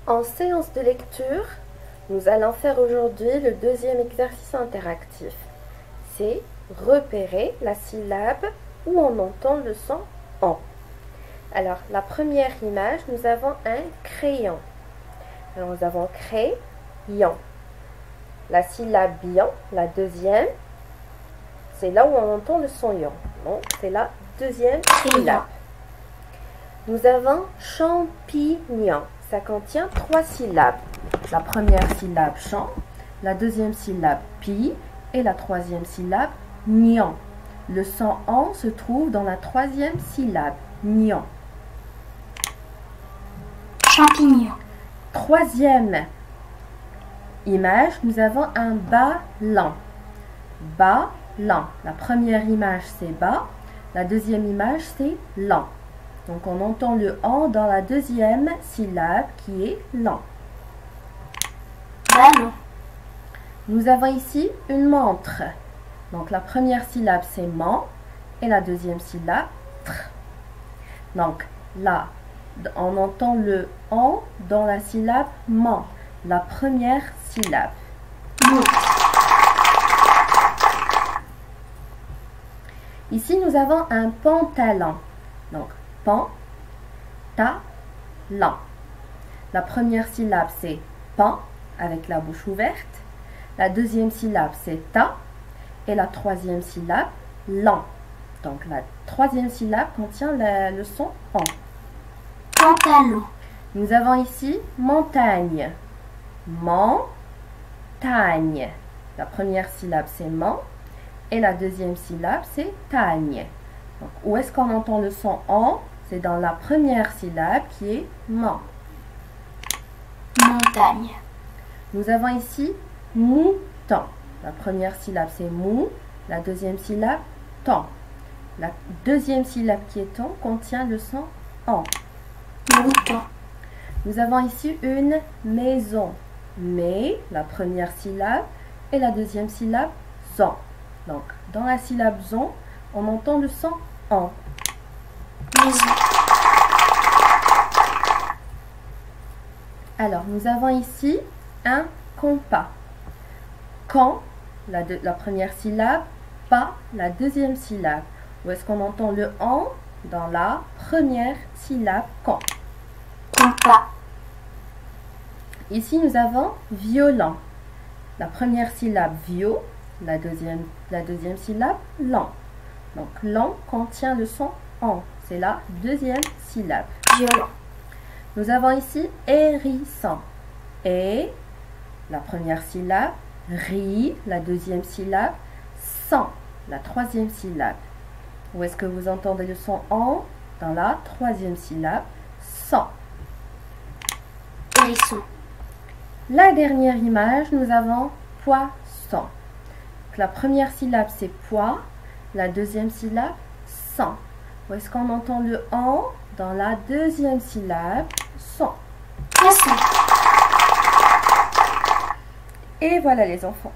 En séance de lecture, nous allons faire aujourd'hui le deuxième exercice interactif. C'est repérer la syllabe où on entend le son en. Alors, la première image, nous avons un crayon. Alors, nous avons crayon. La syllabe yon, la deuxième, c'est là où on entend le son yon. Donc, c'est la deuxième syllabe. Nous avons champignon. Ça contient 3 syllabes. La première syllabe champ, la deuxième syllabe pi et la troisième syllabe nion. Le son en se trouve dans la troisième syllabe, nion. Champignon. Troisième image, nous avons un ballon. Ballon. La première image c'est bas, la deuxième image c'est lent. Donc on entend le en dans la deuxième syllabe qui est lent. Ballon. Nous avons ici une montre. Donc la première syllabe c'est man et la deuxième syllabe tr. Donc là, on entend le en dans la syllabe man, la première syllabe. Ici nous avons un pantalon. Donc pan-ta-lan. La première syllabe c'est pan avec la bouche ouverte. La deuxième syllabe c'est ta et la troisième syllabe lan. Donc la troisième syllabe contient le son en. Pantalon. Nous avons ici montagne. Montagne. La première syllabe c'est man et la deuxième syllabe c'est tagne. Donc, où est-ce qu'on entend le son en? C'est dans la première syllabe qui est man. Montagne. Nous avons ici mouton. La première syllabe c'est mou, la deuxième syllabe ton. La deuxième syllabe qui est ton contient le son en. Mouton. Nous avons ici une maison. Mais, la première syllabe et la deuxième syllabe zon. Donc, dans la syllabe zon, on entend le son en. Maison. Alors, nous avons ici un compas. Quand, la première syllabe, pas, la deuxième syllabe. Où est-ce qu'on entend le en? Dans la première syllabe, quand. Compas. Ici, nous avons violent. La première syllabe, vio, la deuxième syllabe, lent. Donc, lent contient le son en. C'est la deuxième syllabe. Violent. Nous avons ici hérisson. Et, la première syllabe, ri, la deuxième syllabe, sans, la troisième syllabe. Où est-ce que vous entendez le son en? Dans la troisième syllabe, sans. Hérisson. La dernière image, nous avons poisson. La première syllabe, c'est pois. La deuxième syllabe, sans. Où est-ce qu'on entend le en? Dans la deuxième syllabe, son. Poisson. Et voilà les enfants.